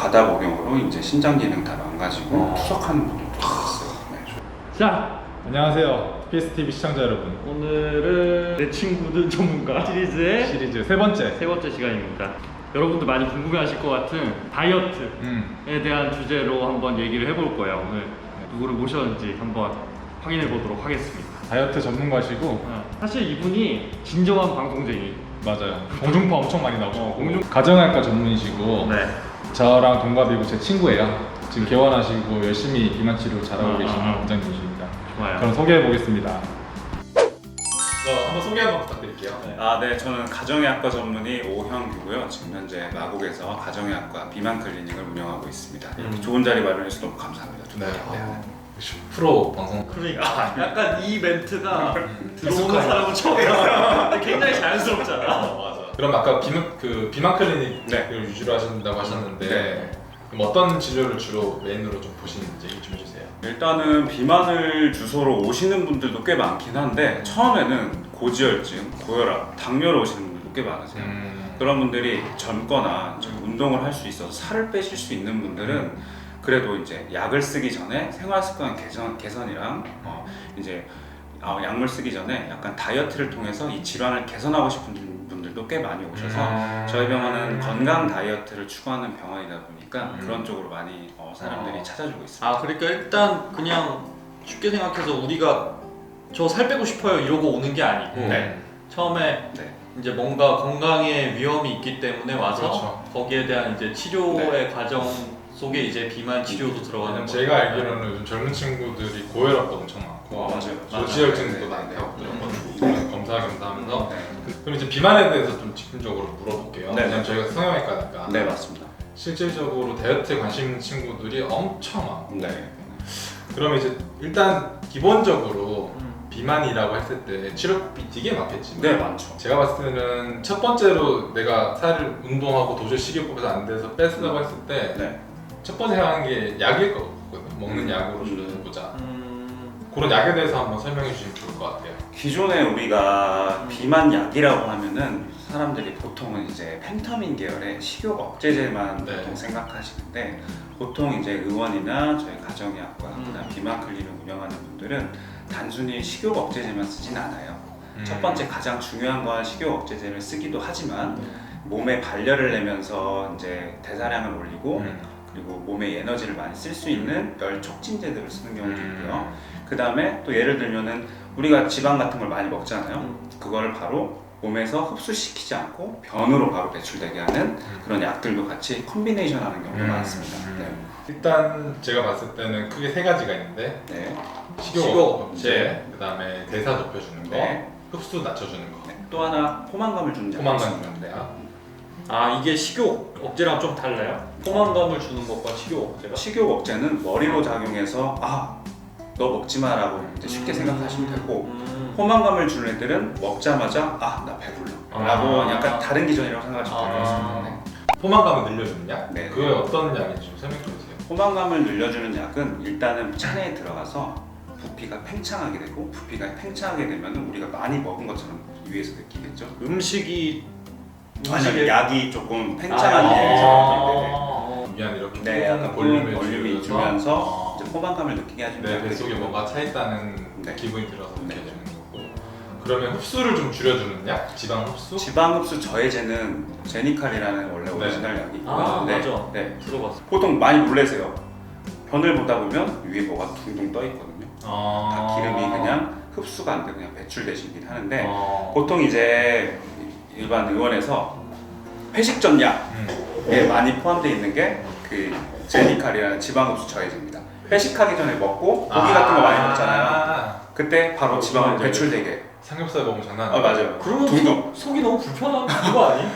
과다 복용으로 이제 신장 기능 다 망가지고 투석하는 분들도 있어요. 네. 자, 안녕하세요. PSTV 시청자 여러분. 오늘은 내 친구들 전문가 시리즈의 시리즈 세 번째. 세 번째 시간입니다. 여러분들 많이 궁금해하실 것 같은 다이어트에 대한 주제로 한번 얘기를 해볼 거예요. 오늘 누구를 모셨는지 한번 확인해 보도록 하겠습니다. 다이어트 전문가시고 사실 이분이 진정한 방송쟁이. 맞아요. 공중파 엄청 많이 나오시고 가정의학과 전문이시고 네. 저랑 동갑이고 제 친구예요. 지금 개원하시고 열심히 비만 치료 잘하고 계시는 원장님이십니다. 좋아요. 그럼 소개해 보겠습니다. 한번 소개 한번 부탁드릴게요. 네, 저는 가정의학과 전문의 오형규고요. 지금 현재 마곡에서 가정의학과 비만 클리닉을 운영하고 있습니다. 이렇게 좋은 자리 마련해주셔서 너무 감사합니다. 프로 방송. 그러니까 약간 이 멘트가 들어오는 사람은 처음이야. 굉장히 자연스럽잖아. 맞아. 그럼 아까 비만 클리닉을 유지로 하신다고 하셨는데 그럼 어떤 진료를 주로 메인으로 좀 보시는지 얘기 좀 해주세요. 일단은 비만을 주소로 오시는 분들도 꽤 많긴 한데 처음에는 고지혈증, 고혈압, 당뇨로 오시는 분들도 꽤 많으세요. 그런 분들이 젊거나 운동을 할 수 있어서 살을 빼실 수 있는 분들은 그래도 이제 약을 쓰기 전에 생활습관 개선이랑 이제 약물 쓰기 전에 약간 다이어트를 통해서 이 질환을 개선하고 싶은 분들도 꽤 많이 오셔서 저희 병원은 건강 다이어트를 추구하는 병원이다 보니까 그런 쪽으로 많이 사람들이 찾아주고 있습니다. 그러니까 일단 그냥 쉽게 생각해서 우리가 저 살 빼고 싶어요 이러고 오는 게 아니고 처음에 이제 뭔가 건강에 위험이 있기 때문에 와서 거기에 대한 이제 치료의 과정 속에 이제 비만 치료도 들어가는 거예요. 제가 알기로는 요즘 젊은 친구들이 고혈압도 엄청 많고 고지혈증도 많고 검사 하면서 그럼 이제 비만에 대해서 좀 집중적으로 물어볼게요. 왜냐면 저희가 성형외과니까. 네, 맞습니다. 실질적으로 다이어트에 관심 있는 친구들이 엄청 많고 그러면 이제 일단 기본적으로 비만이라고 했을 때 치료비 되게 많겠지. 네, 많죠. 제가 봤을 때는 첫 번째로 내가 살을 운동하고 도저히 식이요법에서 안 돼서 뺐다고 했을 때 첫 번째 하는 게 약일 거거든요. 먹는 약으로 좀 보자. 그런 약에 대해서 한번 설명해 주시면 좋을 것 같아요. 기존에 우리가 비만 약이라고 하면은 사람들이 보통은 이제 펜타민 계열의 식욕 억제제만 보통 생각하시는데 보통 이제 의원이나 저희 가정의학과 그다음 비만 클리닉 운영하는 분들은 단순히 식욕 억제제만 쓰진 않아요. 첫 번째 가장 중요한 건 식욕 억제제를 쓰기도 하지만 몸에 발열을 내면서 이제 대사량을 올리고 그리고 몸에 에너지를 많이 쓸 수 있는 열 촉진제들을 쓰는 경우도 있고요. 그 다음에 또 예를 들면은 우리가 지방 같은 걸 많이 먹잖아요. 그거를 바로 몸에서 흡수시키지 않고 변으로 바로 배출되게 하는 그런 약들도 같이 콤비네이션 하는 경우가 많습니다. 일단 제가 봤을 때는 크게 세 가지가 있는데 식욕 억제, 그 다음에 대사 높여주는 거, 흡수 낮춰주는 거. 또 하나 포만감을 주는 약이 있습니다. 이게 식욕 억제랑 좀 달라요? 포만감을 주는 것과 식욕 억제가? 식욕 억제는 머리로 작용해서 너 먹지 마라고 이제 쉽게 생각하시면 되고 포만감을 주는 애들은 먹자마자 나 배불러 라고 약간 다른 기전이라고 생각하시면 될 것 같습니다. 포만감을 늘려주는 약? 네. 그게 어떤 약인지 좀 설명 좀 해주세요. 포만감을 늘려주는 약은 일단은 체내에 들어가서 부피가 팽창하게 되고 부피가 팽창하게 되면 우리가 많이 먹은 것처럼 위에서 느끼겠죠. 아니요, 약이 조금 팽창한 미안 이렇게 약간 볼륨이 주면서 이제 포만감을 느끼게 해주는 뱃속에 뭔가 차 있다는 기분이 들어서 느껴지는 거고. 그러면 흡수를 좀 줄여주는 약? 지방 흡수? 지방 흡수 저해제는 제니칼이라는 원래 오리지널 약이 있고요. 맞아. 들어봤어. 보통 많이 놀라세요. 변을 보다 보면 위에 뭐가 둥둥 떠 있거든요. 다 기름이 그냥 흡수가 안 돼 그냥 배출되시긴 하는데 보통 이제 일반 의원에서 회식 전 약에 많이 포함되어 있는 게 그 제니칼이라는 지방 흡수 저해제입니다. 회식하기 전에 먹고 고기 같은 거 많이 먹잖아요. 그때 바로 지방을 배출되게. 삼겹살 먹으면 장난 아니에요. 맞아요. 그러면 속이 너무 불편한 그거 아니?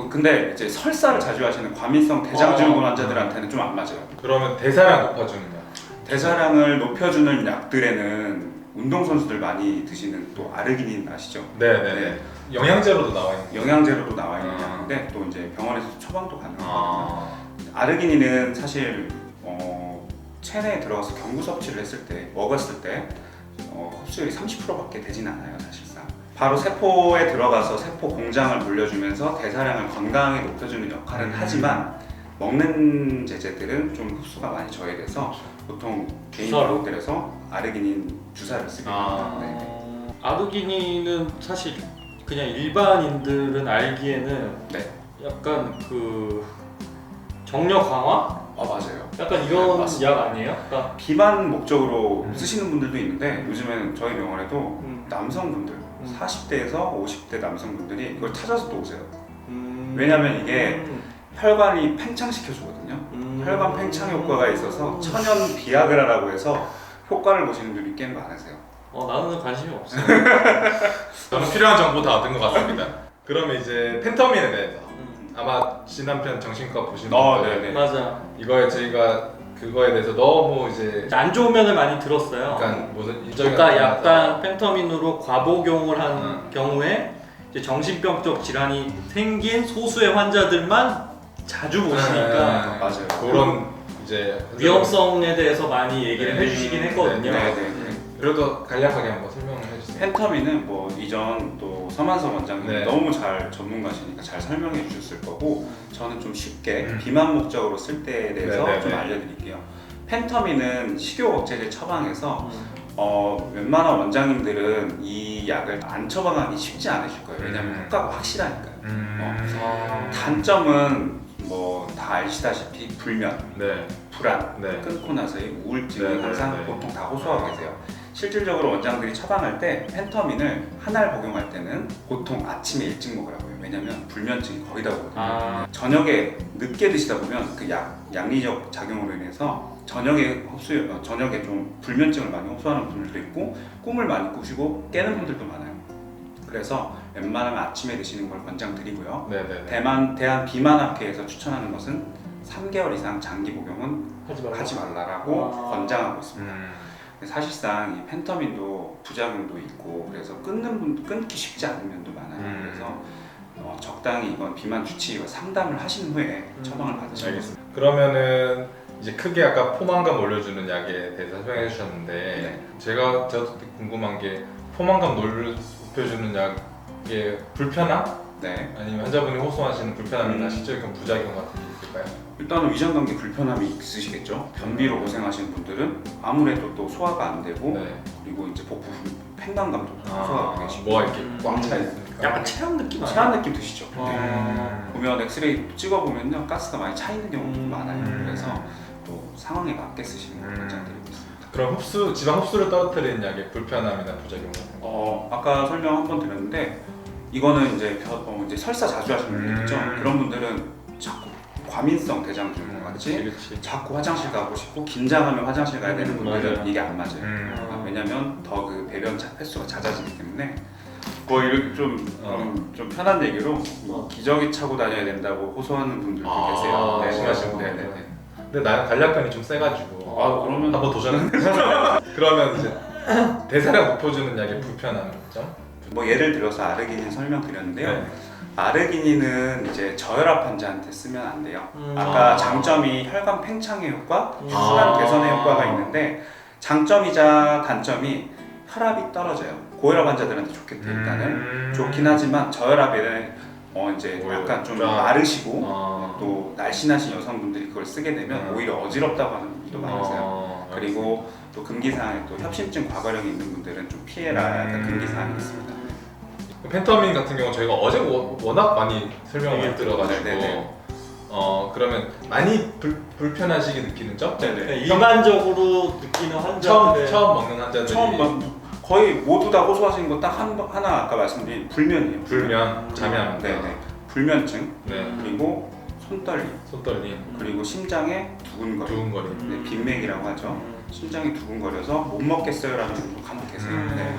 근데 이제 설사를 자주 하시는 과민성 대장증후군 환자들한테는 좀 안 맞아요. 그러면 대사량 높아주는 약? 대사량을 높여주는 약들에는 운동선수들 많이 드시는 또 아르기닌 아시죠? 네네. 영양제로도 나와 있는. 영양제로도 나와 있는 약인데 또 이제 병원에서 처방도 가능하거든요. 아르기닌은 사실 체내에 들어가서 경구 섭취를 했을 때 먹었을 때 흡수율이 30%밖에 되진 않아요, 사실상. 바로 세포에 들어가서 세포 공장을 물려주면서 대사량을 건강하게 높여주는 역할은 하지만 먹는 제제들은 좀 흡수가 많이 저해돼서 보통 개인 주사로? 병원들에서 아르기닌 주사를 쓰게 됩니다. 네. 아르기닌은 사실 그냥 일반인들은 알기에는 네. 약간 그 정력 강화? 맞아요. 약간 이런 네, 맞습니다. 약 아니에요? 그러니까 비만 목적으로 쓰시는 분들도 있는데 요즘에는 저희 병원에도 음. 남성분들 40대에서 50대 남성분들이 이걸 찾아서 또 오세요. 음. 왜냐면 이게 혈관이 팽창시켜주거든요. 혈관 팽창 효과가 있어서 천연 비아그라라고 해서 효과를 보시는 분이 꽤 많으세요. 나는 관심이 없어요. 저는 필요한 정보 다 얻은 것 같습니다. 그러면 이제 펜터민에 대해서 아마 지난편 정신과 보신 분들 네네. 맞아. 이거에 저희가 그거에 대해서 너무 이제 안 좋은 면을 많이 들었어요. 약간 무슨 일정이 그러니까 약간 펜터민으로 과복용을 한 음. 경우에 이제 정신병적 질환이 생긴 소수의 환자들만 자주 보시니까 맞아요. 그런 이제 위험성에 대해서 많이 얘기를 네. 해주시긴 했거든요. 네네. 그래도 간략하게 한번 설명을 해주세요. 펜터민은 뭐 이전 또 서만석 원장님 네. 너무 잘 전문가시니까 잘 설명해 주셨을 거고 저는 좀 쉽게 음. 비만 목적으로 쓸 때에 대해서 네, 네, 좀 네. 알려드릴게요. 펜터민은 식욕 억제제 처방에서 웬만한 원장님들은 이 약을 안 처방하기 쉽지 않으실 거예요. 왜냐하면 효과가 확실하니까요. 단점은 뭐 다 아시다시피 불면, 네. 불안, 네. 끊고 나서의 우울증이 네, 항상 네, 네. 보통 다 호소하고 계세요. 실질적으로 원장들이 처방할 때 펜터민을 한 알 복용할 때는 보통 아침에 일찍 먹으라고 해요. 왜냐면 불면증이 거의 다 오거든요. 저녁에 늦게 드시다 보면 그 양리적 작용으로 인해서 저녁에 좀 불면증을 많이 호소하는 분들도 있고 꿈을 많이 꾸시고 깨는 분들도 많아요. 그래서 웬만하면 아침에 드시는 걸 권장드리고요. 네네. 대한 비만학회에서 추천하는 것은 3개월 이상 장기 복용은 하지 말라라고 권장하고 있습니다. 사실상 이 펜터민도 부작용도 있고 그래서 끊기 쉽지 않은 면도 많아요. 그래서 적당히 이건 비만 주치의와 상담을 하신 후에 처방을 받으시면 알겠습니다. 그러면은 이제 크게 아까 포만감 올려주는 약에 대해서 설명해 주셨는데 네. 저도 궁금한 게 포만감 높여주는 약의 불편함? 네. 아니면 환자분이 호소하시는 불편함이나 실질적인 부작용 같은 게 있을까요? 일단은 위장관계 불편함이 있으시겠죠. 변비로 고생하시는 분들은 아무래도 또 소화가 안 되고 네. 그리고 이제 복부 팽만감도 호소하고 계시고 뭐가 이렇게 꽉 차 있으니까. 약간 체한 느낌 아니에요? 체한 느낌 드시죠. 아. 보면 엑스레이 찍어보면요 가스가 많이 차 있는 경우도 많아요. 그래서 또 상황에 맞게 쓰시는 걸 권장드리고 있습니다. 그럼 지방 흡수를 떨어뜨리는 약의 불편함이나 부작용 같은 거? 아까 설명 한번 드렸는데 이거는 이제 설사 자주 하시는 분들 있죠. 그런 분들은 자꾸 과민성 대장증 같이 그렇지. 자꾸 화장실 가고 싶고 긴장하면 화장실 가야 되는 분들은 맞아요. 이게 안 맞아요. 왜냐면 더 그 배변 횟수가 잦아지기 때문에 뭐 이렇게 좀 편한 얘기로 기저귀 차고 다녀야 된다고 호소하는 분들도 계세요. 네, 심하시고. 네네네. 근데 나는 간략편이 좀 세가지고 그러면 한번 도전해. 그러면 이제 대사량 높여주는 약의 불편함 점? 뭐 예를 들어서 아르기닌 설명드렸는데요. 네. 아르기닌은 이제 저혈압 환자한테 쓰면 안 돼요. 아까 장점이 혈관 팽창의 효과, 혈관 개선의 효과가 있는데 장점이자 단점이 혈압이 떨어져요. 고혈압 환자들한테 좋겠죠. 일단은 좋긴 하지만 저혈압에는 이제 약간 좀 마르시고 또 날씬하신 여성분들이 그걸 쓰게 되면 오히려 어지럽다고 하는 분들도 많으세요. 그리고 또 금기사항에 또 협심증 과거력이 있는 분들은 좀 피해라 약간 금기사항이 있습니다. 펜터민 같은 경우 저희가 어제 워낙 많이 설명을 들어가지고 네네. 그러면 많이 불편하시게 느끼는 점? 네네. 일반적으로 느끼는 환자들의 처음 먹는 환자들이 거의 모두 다 호소하시는 거 딱 하나 아까 말씀드린 불면이에요. 불면, 잠이 안 온다. 네네. 불면증 네. 그리고 손떨림 손떨림, 그리고 심장에 두근거림. 두근거림. 네, 빈맥이라고 하죠. 심장이 두근거려서 못 먹겠어요라는 분도 간혹 계세요. 네.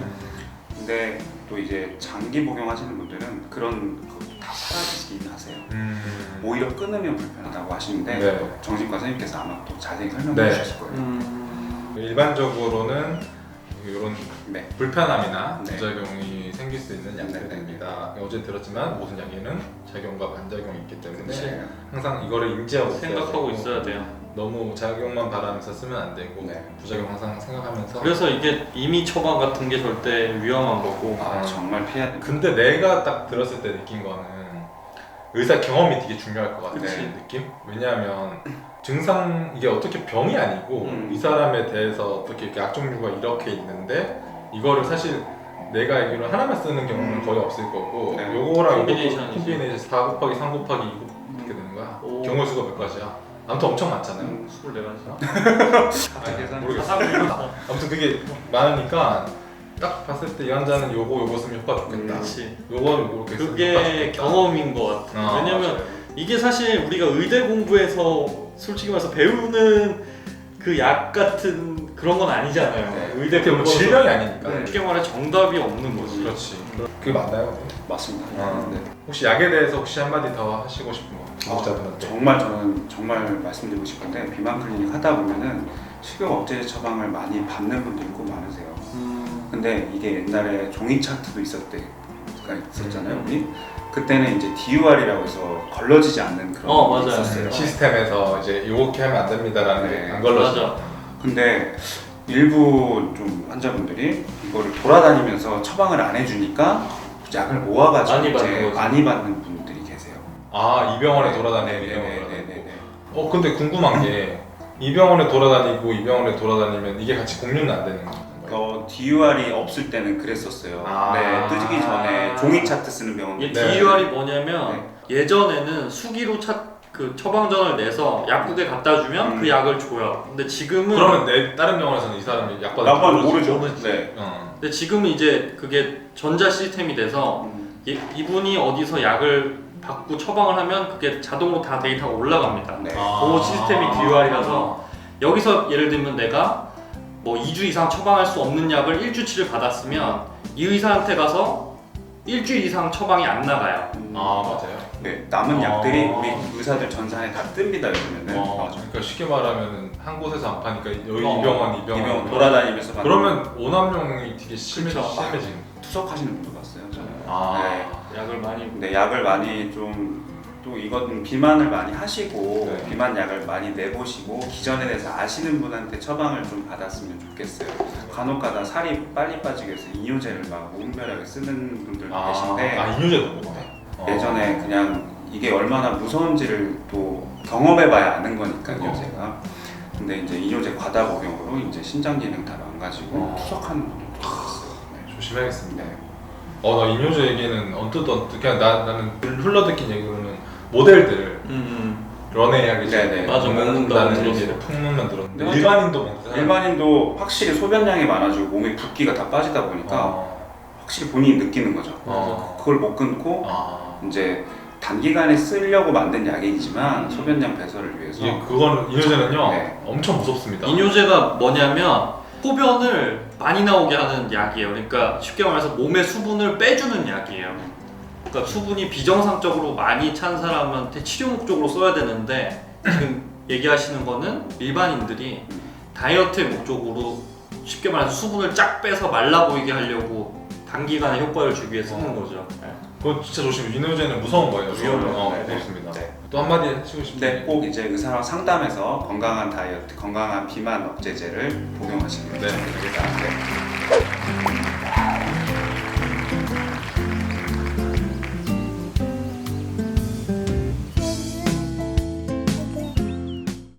근데 또 이제 장기 복용하시는 분들은 그런 거 다 사라지긴 하세요. 오히려 끊으면 불편하다고 하시는데 네. 정신과 선생님께서 아마 또 자세히 설명해 네. 주실 거예요. 일반적으로는 이런 네. 불편함이나 네. 부작용이 생길 수 있는 네, 네, 약들입니다. 어제 들었지만 모든 약에는 작용과 반작용이 있기 때문에 네. 항상 이거를 인지하고 생각하고 있어야 돼요. 너무 작용만 바라면서 쓰면 안 되고 네. 부작용 항상 생각하면서. 그래서 이게 임의 처방 같은 게 절대 위험한 거고. 정말 피해야 됩니다. 근데 내가 딱 들었을 때 느낀 거는 의사 경험이 되게 중요할 것 같은 그치. 느낌? 왜냐하면 증상 이게 어떻게 병이 아니고 이 사람에 대해서 어떻게 이렇게 약 종류가 이렇게 있는데 이거를 사실 내가 알기로 하나만 쓰는 경우는 거의 없을 거고 네. 요거랑 콤비네이션이지. 콤비네이션 4 곱하기 3 곱하기 2 이렇게 되는 거야. 오. 경우 수가 몇 가지야? 아무튼 엄청 많잖아요. 24가지. 아니, 모르겠어. 아무튼 그게 많으니까 딱 봤을 때 이 환자는 요거 쓰면 효과 좋겠다. 그렇지. 요거는 요렇게 쓰면 효과 그게 좋겠다. 경험인 것 같아. 왜냐면 맞아요. 이게 사실 우리가 의대 공부에서 솔직히 말해서 배우는 그 약 같은 그런 건 아니잖아요. 네. 의대 그게 뭐 공부에서 질병이 아니니까. 네. 쉽게 말해 정답이 없는 거지. 그렇지. 그게 맞나요? 맞습니다. 네. 혹시 약에 대해서 혹시 한마디 더 하시고 싶은 거? 구독자분한테. 정말 저는 정말 말씀드리고 싶은데 비만 클리닉 하다 보면은 식욕 억제 처방을 많이 받는 분들이 꼭 많으세요. 근데 이게 옛날에 종이 차트도 있었잖아요. 우리 그때는 이제 DUR이라고 해서 걸러지지 않는 그런 게 맞아요. 있었어요. 시스템에서 이제 이렇게 하면 안 됩니다라는 네. 게 안 걸러져. 맞아. 근데 일부 좀 환자분들이 이거를 돌아다니면서 처방을 안 해주니까 약을 모아가지고 많이 받는 이제 거지. 많이 받는 분들이 계세요. 아, 이 병원에 돌아다니고 이 병원에 네네네네네. 돌아다니고. 근데 궁금한 게 이 병원에 돌아다니고 이 병원에 돌아다니면 이게 같이 공유는 안 되는 건가요? DUR이 없을 때는 그랬었어요. 아. 네, 뜨기 전에 종이 차트 쓰는 병원도 이게 네. DUR이 뭐냐면 예전에는 수기로 그 처방전을 내서 약국에 갖다 주면 그 약을 줘요. 근데 지금은 그러면 내 다른 병원에서는 이 사람이 약 받을 약관 줄 모르죠. 모르지. 네. 근데 지금은 이제 그게 전자 시스템이 돼서 이분이 어디서 약을 받고 처방을 하면 그게 자동으로 다 데이터가 올라갑니다. 네. 그 시스템이 DUR이라서 여기서 예를 들면 내가 뭐 2주 이상 처방할 수 없는 약을 일주치를 받았으면 이 의사한테 가서 일주일 이상 처방이 안 나가요. 맞아요. 네, 남은 약들이 우리 의사들 전산에 다 뜹니다 요즘에는. 그러니까 쉽게 말하면 한 곳에서 안 파니까 여기 이 병원 이 병원 돌아다니면서 그러면 오남용이 되게 심해지는. 투석하시는 분도 봤어요. 저는. 네. 약을 많이 근데 약을 많이 좀 또 이건 비만을 많이 하시고 네. 비만 약을 많이 내보시고 기전에 대해서 아시는 분한테 처방을 좀 받았으면 좋겠어요. 간혹가다 살이 빨리 빠지기 위해서 이뇨제를 막 무분별하게 쓰는 분들도 계신데 이뇨제도 먹네. 예전에 그냥 이게 얼마나 무서운지를 또 경험해봐야 아는 거니까 이뇨제가. 근데 이제 이뇨제 과다 복용으로 이제 신장 기능 다 망가지고 투석하는 분들도 있어요. 네. 조심해야겠습니다. 나 이뇨제 얘기는 언뜻 그냥 나는 흘러듣긴 얘기로는 모델들 런웨이하게 네네. 맞아, 먹는다는 먹는다는 얘기를 풍문만 들었는데 맞아. 일반인도 먹는 일반인도 확실히 소변량이 많아지고 몸에 붓기가 다 빠지다 보니까 확실히 본인이 느끼는 거죠. 그걸 못 끊고 이제 단기간에 쓰려고 만든 약이지만 소변량 배설을 위해서 그건 이뇨제는요 네. 엄청 무섭습니다. 이뇨제가 뭐냐면 소변을 많이 나오게 하는 약이에요. 그러니까 쉽게 말해서 몸의 수분을 빼주는 약이에요. 그러니까 수분이 비정상적으로 많이 찬 사람한테 치료 목적으로 써야 되는데 지금 얘기하시는 거는 일반인들이 다이어트의 목적으로 쉽게 말해서 수분을 쫙 빼서 말라 보이게 하려고 단기간에 효과를 주기 위해 쓰는 거죠. 그거 진짜 조심해. 이뇨제는 무서운 거예요. 위험해요. 네, 그렇습니다. 네. 또 한마디 하시고 싶은데 네, 꼭 이제 의사랑 상담해서 건강한 다이어트, 건강한 비만 억제제를 복용하시길 네. 바랍니다. 네.